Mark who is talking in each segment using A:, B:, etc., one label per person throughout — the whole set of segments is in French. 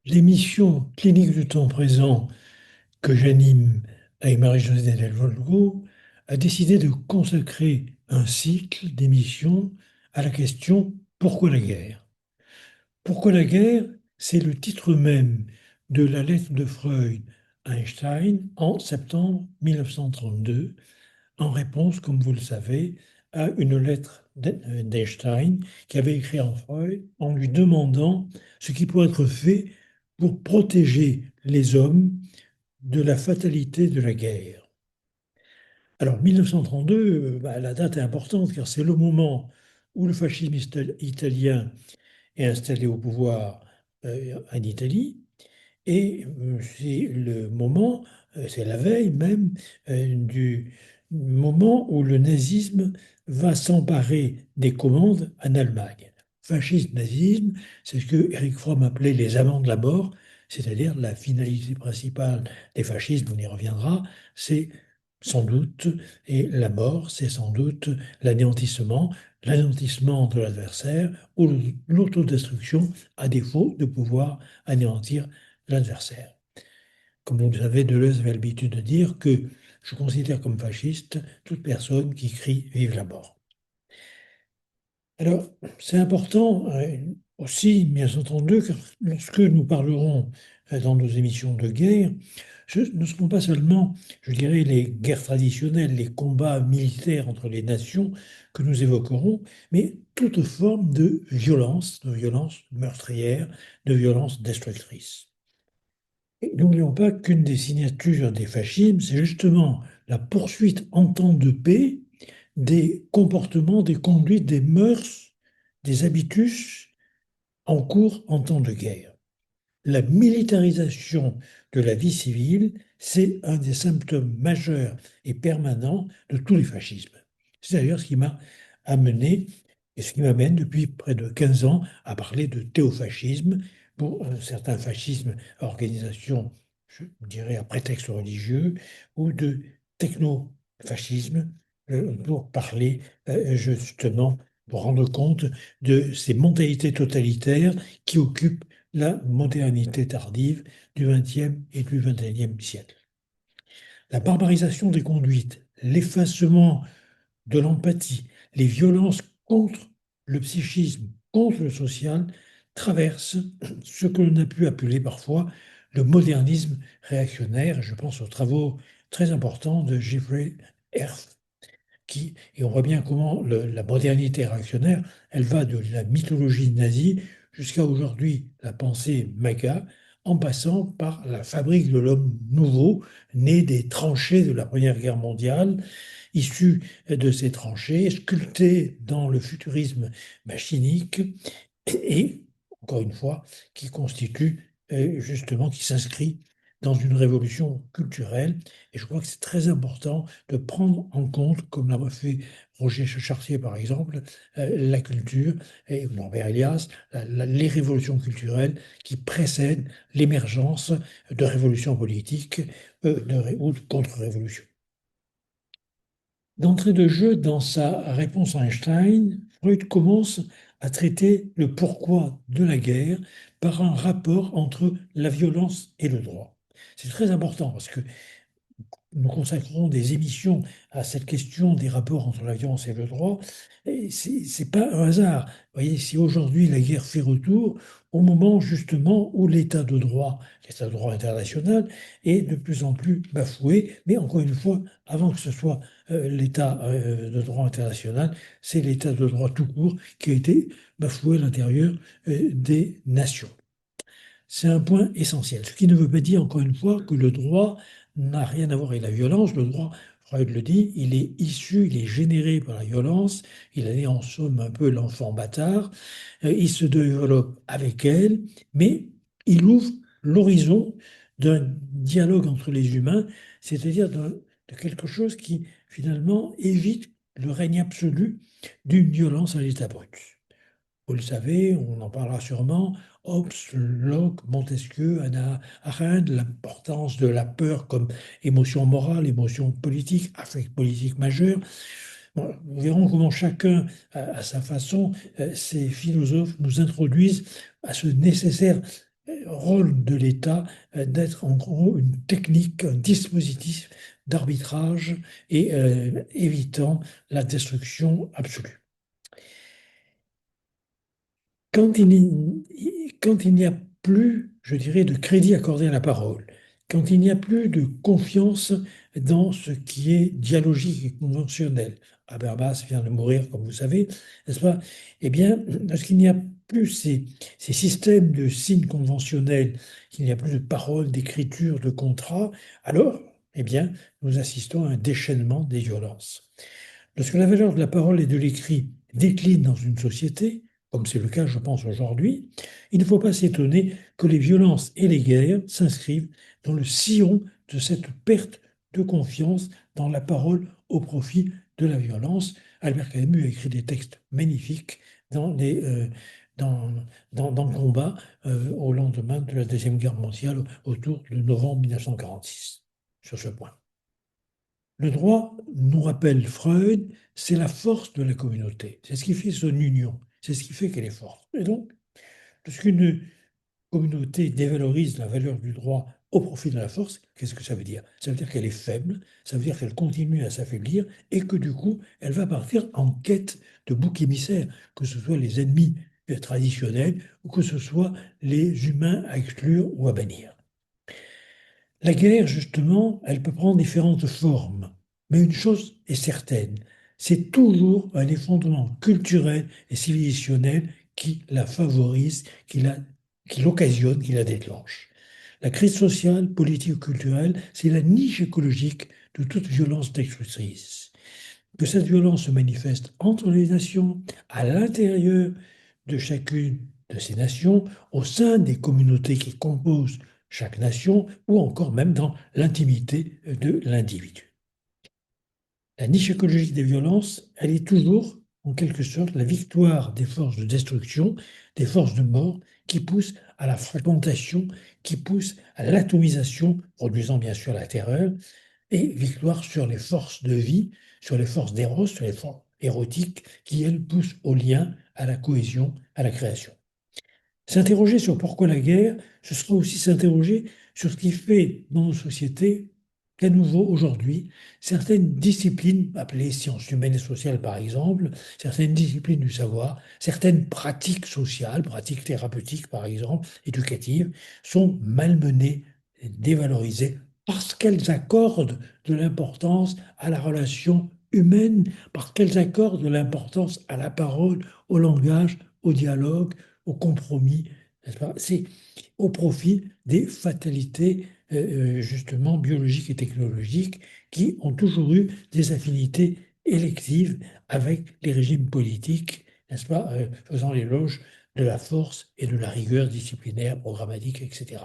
A: L'émission Clinique du temps présent que j'anime avec Marie-Josée Delvolgo a décidé de consacrer un cycle d'émissions à la question Pourquoi la guerre? Pourquoi la guerre? C'est le titre même de la lettre de Freud à Einstein en septembre 1932, en réponse, comme vous le savez, à une lettre d'Einstein qui avait écrit à Freud en lui demandant ce qui pourrait être fait pour protéger les hommes de la fatalité de la guerre. Alors 1932, la date est importante car c'est le moment où le fascisme italien est installé au pouvoir en Italie. Et c'est le moment, c'est la veille même du moment où le nazisme va s'emparer des commandes en Allemagne. Fascisme, nazisme, c'est ce que Eric Fromm appelait les amants de la mort, c'est-à-dire la finalité principale des fascismes, on y reviendra, c'est sans doute, et la mort, c'est sans doute l'anéantissement de l'adversaire ou l'autodestruction à défaut de pouvoir anéantir l'adversaire. Comme vous le savez, Deleuze avait l'habitude de dire que je considère comme fasciste toute personne qui crie Vive la mort. Alors, c'est important aussi, bien entendu, que lorsque nous parlerons dans nos émissions de guerre, ce ne seront pas seulement, je dirais, les guerres traditionnelles, les combats militaires entre les nations que nous évoquerons, mais toute forme de violence meurtrière, de violence destructrice. Et n'oublions pas qu'une des signatures des fascismes, c'est justement la poursuite en temps de paix des comportements, des conduites, des mœurs, des habitus en cours en temps de guerre. La militarisation de la vie civile, c'est un des symptômes majeurs et permanents de tous les fascismes. C'est d'ailleurs ce qui m'a amené et ce qui m'amène depuis près de 15 ans à parler de théofascisme pour certains fascismes à organisation, je dirais, à prétexte religieux, ou de technofascisme pour parler justement, pour rendre compte de ces mentalités totalitaires qui occupent la modernité tardive du XXe et du XXIe siècle. La barbarisation des conduites, l'effacement de l'empathie, les violences contre le psychisme, contre le social, traversent ce que l'on a pu appeler parfois le modernisme réactionnaire. Je pense aux travaux très importants de Jeffrey Erf, et on voit bien comment la modernité réactionnaire, elle va de la mythologie nazie jusqu'à aujourd'hui la pensée MAGA, en passant par la fabrique de l'homme nouveau, né des tranchées de la Première Guerre mondiale, issu de ces tranchées, sculpté dans le futurisme machinique, et, encore une fois, qui constitue justement, qui s'inscrit dans une révolution culturelle. Et je crois que c'est très important de prendre en compte, comme l'a fait Roger Chartier par exemple, la culture, et Norbert Elias, les révolutions culturelles qui précèdent l'émergence de révolutions politiques ou de contre-révolutions. D'entrée de jeu, dans sa réponse à Einstein, Freud commence à traiter le pourquoi de la guerre par un rapport entre la violence et le droit. C'est très important parce que nous consacrerons des émissions à cette question des rapports entre la violence et le droit. Et c'est pas un hasard. Vous voyez, si aujourd'hui la guerre fait retour, au moment justement où l'état de droit international, est de plus en plus bafoué, mais encore une fois, avant que ce soit l'état de droit international, c'est l'état de droit tout court qui a été bafoué à l'intérieur des nations. C'est un point essentiel. Ce qui ne veut pas dire, encore une fois, que le droit n'a rien à voir avec la violence. Le droit, Freud le dit, il est issu, il est généré par la violence. Il est en somme un peu l'enfant bâtard. Il se développe avec elle, mais il ouvre l'horizon d'un dialogue entre les humains, c'est-à-dire de quelque chose qui, finalement, évite le règne absolu d'une violence à l'état brut. Vous le savez, on en parlera sûrement, Hobbes, Locke, Montesquieu, Hannah Arendt, l'importance de la peur comme émotion morale, émotion politique, affect politique majeur. Bon, nous verrons comment chacun, à sa façon, ces philosophes nous introduisent à ce nécessaire rôle de l'État d'être en gros une technique, un dispositif d'arbitrage et évitant la destruction absolue. Quand il n'y a plus, je dirais, de crédit accordé à la parole, quand il n'y a plus de confiance dans ce qui est dialogique et conventionnel, Habermas vient de mourir, comme vous savez, n'est-ce pas? Eh bien, lorsqu'il n'y a plus ces systèmes de signes conventionnels, qu'il n'y a plus de paroles, d'écriture, de contrats, alors, eh bien, nous assistons à un déchaînement des violences. Lorsque la valeur de la parole et de l'écrit décline dans une société, comme c'est le cas, je pense, aujourd'hui, il ne faut pas s'étonner que les violences et les guerres s'inscrivent dans le sillon de cette perte de confiance dans la parole au profit de la violence. Albert Camus a écrit des textes magnifiques dans, dans le combat au lendemain de la Deuxième Guerre mondiale, autour de novembre 1946, sur ce point. Le droit, nous rappelle Freud, c'est la force de la communauté. C'est ce qui fait son union. C'est ce qui fait qu'elle est forte. Et donc, lorsqu'une communauté dévalorise la valeur du droit au profit de la force, qu'est-ce que ça veut dire? Ça veut dire qu'elle est faible, ça veut dire qu'elle continue à s'affaiblir et que du coup, elle va partir en quête de boucs émissaires, que ce soit les ennemis traditionnels ou que ce soit les humains à exclure ou à bannir. La guerre, justement, elle peut prendre différentes formes. Mais une chose est certaine, c'est toujours un effondrement culturel et civilisationnel qui la favorise, qui l'occasionne, qui la déclenche. La crise sociale, politique ou culturelle, c'est la niche écologique de toute violence destructrice. Que cette violence se manifeste entre les nations, à l'intérieur de chacune de ces nations, au sein des communautés qui composent chaque nation, ou encore même dans l'intimité de l'individu. La niche écologique des violences, elle est toujours, en quelque sorte, la victoire des forces de destruction, des forces de mort, qui poussent à la fragmentation, qui poussent à l'atomisation, produisant bien sûr la terreur, et victoire sur les forces de vie, sur les forces d'éros, sur les forces érotiques, qui, elles, poussent au lien, à la cohésion, à la création. S'interroger sur pourquoi la guerre, ce sera aussi s'interroger sur ce qui fait dans nos sociétés qu'à nouveau aujourd'hui, certaines disciplines, appelées sciences humaines et sociales par exemple, certaines disciplines du savoir, certaines pratiques sociales, pratiques thérapeutiques par exemple, éducatives, sont malmenées, dévalorisées, parce qu'elles accordent de l'importance à la relation humaine, parce qu'elles accordent de l'importance à la parole, au langage, au dialogue, au compromis, n'est-ce pas? C'est au profit des fatalités justement biologiques et technologiques qui ont toujours eu des affinités électives avec les régimes politiques, n'est-ce pas, faisant l'éloge de la force et de la rigueur disciplinaire, programmatique, etc.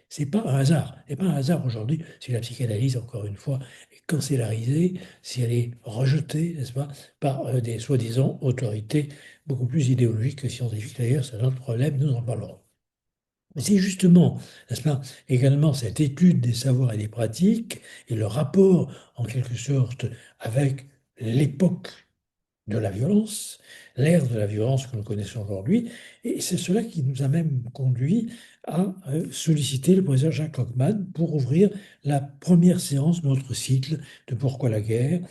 A: C'est pas un hasard. C'est pas un hasard aujourd'hui si la psychanalyse, encore une fois, est cancéllarisée, si elle est rejetée, n'est-ce pas, par des soi-disant autorités beaucoup plus idéologiques que scientifiques. D'ailleurs, c'est un autre problème, nous en parlerons. Mais c'est justement, n'est-ce pas, également cette étude des savoirs et des pratiques et le rapport, en quelque sorte, avec l'époque de la violence, l'ère de la violence que nous connaissons aujourd'hui, et c'est cela qui nous a même conduit à solliciter le professeur Jacques Cockman pour ouvrir la première séance de notre cycle de Pourquoi la guerre,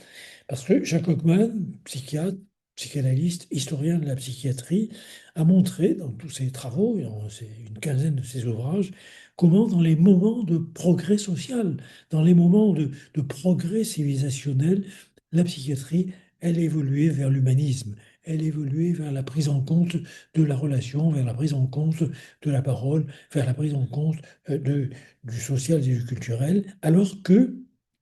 A: parce que Jacques Cockman, psychiatre, psychanalyste, historien de la psychiatrie, a montré dans tous ses travaux, et c'est une quinzaine de ses ouvrages, comment dans les moments de progrès social, dans les moments de progrès civilisationnel, la psychiatrie, elle évoluait vers l'humanisme, elle évoluait vers la prise en compte de la relation, vers la prise en compte de la parole, vers la prise en compte du social et du culturel, alors que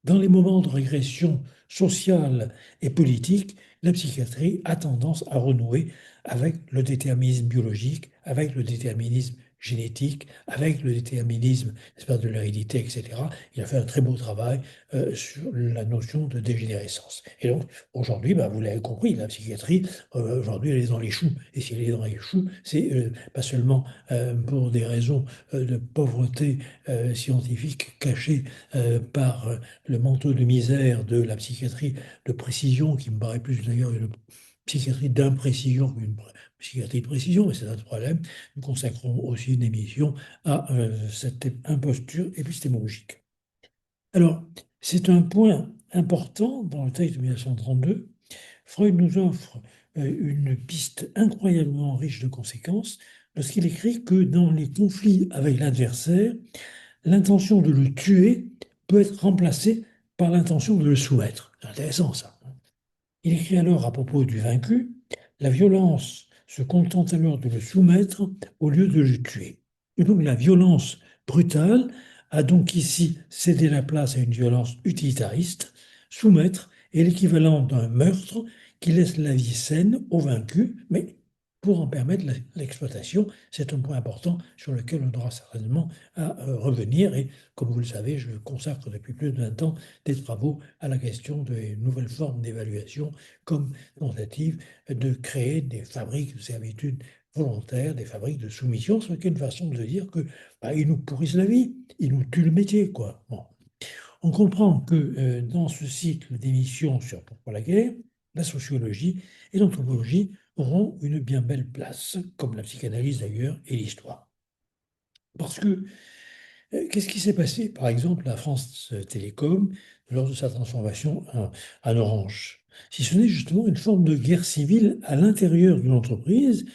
A: dans les moments de régression sociale et politique, la psychiatrie a tendance à renouer avec le déterminisme biologique, avec le déterminisme génétique, avec le déterminisme, n'est-ce pas, de l'hérédité, etc. Il a fait un très beau travail sur la notion de dégénérescence. Et donc, aujourd'hui, bah, vous l'avez compris, la psychiatrie, aujourd'hui, elle est dans les choux. Et si elle est dans les choux, c'est pas seulement pour des raisons de pauvreté scientifique cachée par le manteau de misère de la psychiatrie de précision, qui me paraît plus d'ailleurs une psychiatrie d'imprécision qu'une psychiatrie de précision, mais c'est notre problème. Nous consacrons aussi une émission à cette imposture épistémologique. Alors, c'est un point important dans le texte de 1932. Freud nous offre une piste incroyablement riche de conséquences lorsqu'il écrit que dans les conflits avec l'adversaire, l'intention de le tuer peut être remplacée par l'intention de le soumettre. C'est intéressant ça. Il écrit alors à propos du vaincu, la violence se contente alors de le soumettre au lieu de le tuer. Et donc la violence brutale a donc ici cédé la place à une violence utilitariste. Soumettre est l'équivalent d'un meurtre qui laisse la vie saine au vaincu, mais pour en permettre l'exploitation, c'est un point important sur lequel on aura certainement à revenir. Et comme vous le savez, je consacre depuis plus de 20 ans des travaux à la question des nouvelles formes d'évaluation comme tentative de créer des fabriques de servitude volontaires, des fabriques de soumission, ce qui est une façon de dire que ils nous pourrissent la vie, ils nous tuent le métier, quoi. Bon. On comprend que dans ce cycle d'émissions sur Pourquoi la guerre, la sociologie et l'anthropologie auront une bien belle place, comme la psychanalyse d'ailleurs et l'histoire. Parce que qu'est-ce qui s'est passé, par exemple, à France Télécom lors de sa transformation en Orange? Si ce n'est justement une forme de guerre civile à l'intérieur d'une entreprise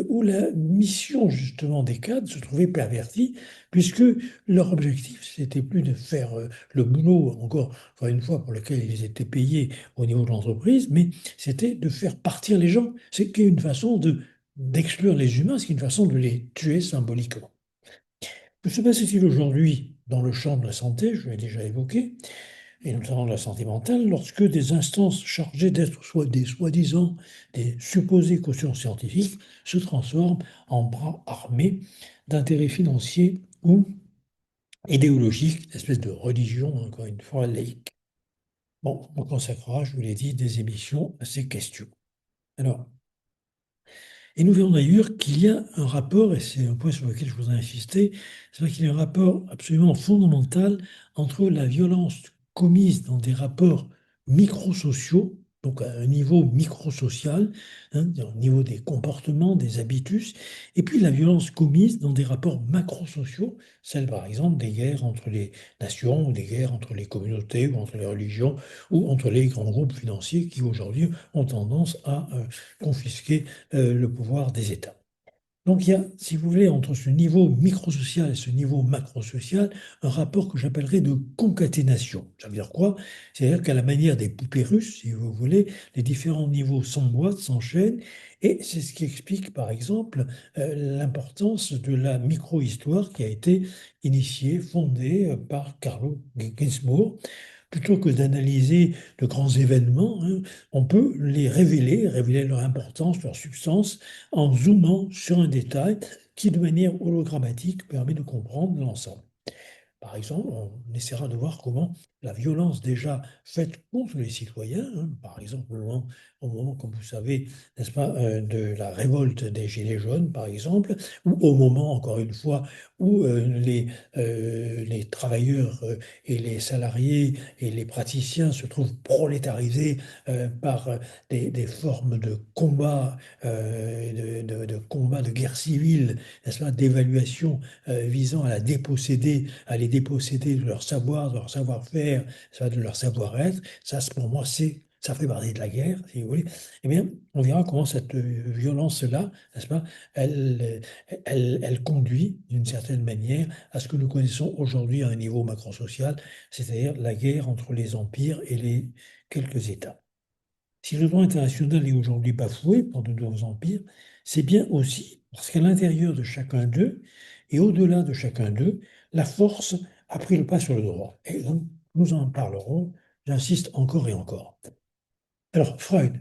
A: où la mission justement des cadres se trouvait pervertie, puisque leur objectif, c'était plus de faire le boulot, encore une fois, pour lequel ils étaient payés au niveau de l'entreprise, mais c'était de faire partir les gens. C'est une façon d'exclure les humains, c'est une façon de les tuer symboliquement. Que se passe-t-il aujourd'hui dans le champ de la santé, je l'ai déjà évoqué, et notamment de la santé mentale, lorsque des instances chargées d'être soit des soi-disant, des supposés cautions scientifiques se transforment en bras armés d'intérêts financiers ou idéologiques, espèce de religion, encore une fois, laïque. Bon, on consacrera, je vous l'ai dit, des émissions à ces questions. Alors, et nous verrons d'ailleurs qu'il y a un rapport, et c'est un point sur lequel je voudrais insister, c'est vrai qu'il y a un rapport absolument fondamental entre la violence commise dans des rapports microsociaux, donc à un niveau microsocial, au niveau des comportements, des habitus, et puis la violence commise dans des rapports macrosociaux, celle par exemple des guerres entre les nations, ou des guerres entre les communautés, ou entre les religions, ou entre les grands groupes financiers qui aujourd'hui ont tendance à confisquer le pouvoir des États. Donc il y a, si vous voulez, entre ce niveau microsocial et ce niveau macrosocial, un rapport que j'appellerais de concaténation. Ça veut dire quoi? C'est-à-dire qu'à la manière des poupées russes, si vous voulez, les différents niveaux s'emboîtent, s'enchaînent, et c'est ce qui explique, par exemple, l'importance de la micro-histoire qui a été initiée, fondée par Carlo Ginzburg. Plutôt que d'analyser de grands événements, on peut les révéler leur importance, leur substance, en zoomant sur un détail qui, de manière hologrammatique, permet de comprendre l'ensemble. Par exemple, on essaiera de voir comment la violence déjà faite contre les citoyens, par exemple au moment, comme vous savez, n'est-ce pas, de la révolte des Gilets jaunes, par exemple, ou au moment, encore une fois, où les travailleurs et les salariés et les praticiens se trouvent prolétarisés par des formes de combat, de combat de guerre civile, n'est-ce pas, d'évaluation visant à les déposséder de leur savoir, de leur savoir-faire, de leur savoir-être. Ça, pour moi, ça fait partie de la guerre, si vous voulez. Eh bien, on verra comment cette violence-là, n'est-ce pas, elle conduit d'une certaine manière à ce que nous connaissons aujourd'hui à un niveau macrosocial, c'est-à-dire la guerre entre les empires et les quelques États. Si le droit international est aujourd'hui bafoué par de nouveaux empires, c'est bien aussi parce qu'à l'intérieur de chacun d'eux et au-delà de chacun d'eux, la force a pris le pas sur le droit. Et donc, nous en parlerons, j'insiste encore et encore. Alors, Freud,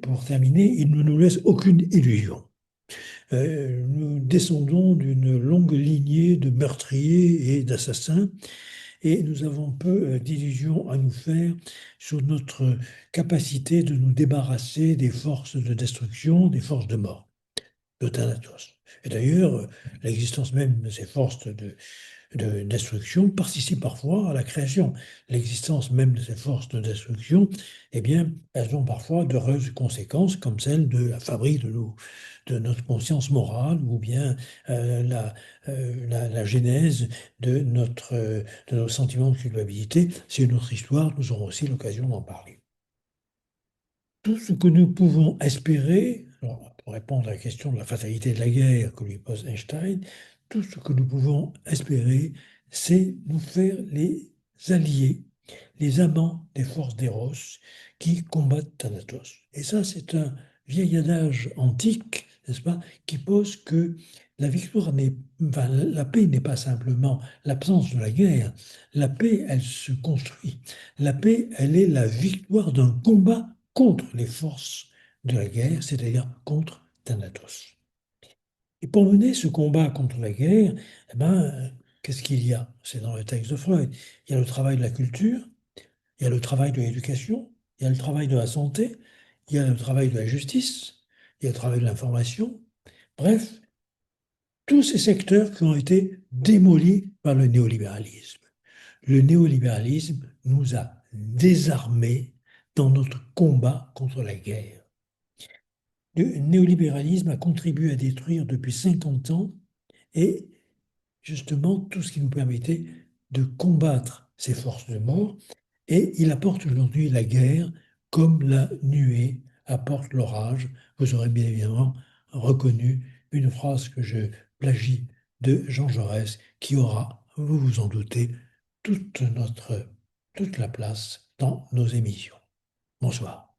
A: pour terminer, il ne nous laisse aucune illusion. Nous descendons d'une longue lignée de meurtriers et d'assassins et nous avons peu d'illusions à nous faire sur notre capacité de nous débarrasser des forces de destruction, des forces de mort, de Thanatos. Et d'ailleurs, l'existence même de ces forces de destruction participe parfois à la création. L'existence même de ces forces de destruction, eh bien, elles ont parfois d'heureuses conséquences, comme celle de la fabrique de notre conscience morale, ou bien la genèse de nos sentiments de culpabilité. C'est une autre histoire, nous aurons aussi l'occasion d'en parler. Tout ce que nous pouvons espérer, alors, pour répondre à la question de la fatalité de la guerre que lui pose Einstein, tout ce que nous pouvons espérer, c'est nous faire les alliés, les amants des forces d'Éros qui combattent Thanatos. Et ça, c'est un vieil adage antique, n'est-ce pas, qui pose que la victoire n'est, enfin, la paix n'est pas simplement l'absence de la guerre. La paix, elle se construit. La paix, elle est la victoire d'un combat contre les forces de la guerre, c'est-à-dire contre Thanatos. Et pour mener ce combat contre la guerre, eh ben, qu'est-ce qu'il y a? C'est dans le texte de Freud. Il y a le travail de la culture, il y a le travail de l'éducation, il y a le travail de la santé, il y a le travail de la justice, il y a le travail de l'information. Bref, tous ces secteurs qui ont été démolis par le néolibéralisme. Le néolibéralisme nous a désarmés dans notre combat contre la guerre. Le néolibéralisme a contribué à détruire depuis 50 ans et justement tout ce qui nous permettait de combattre ces forces de mort. Et il apporte aujourd'hui la guerre comme la nuée apporte l'orage. Vous aurez bien évidemment reconnu une phrase que je plagie de Jean Jaurès qui aura, vous vous en doutez, toute la place dans nos émissions. Bonsoir.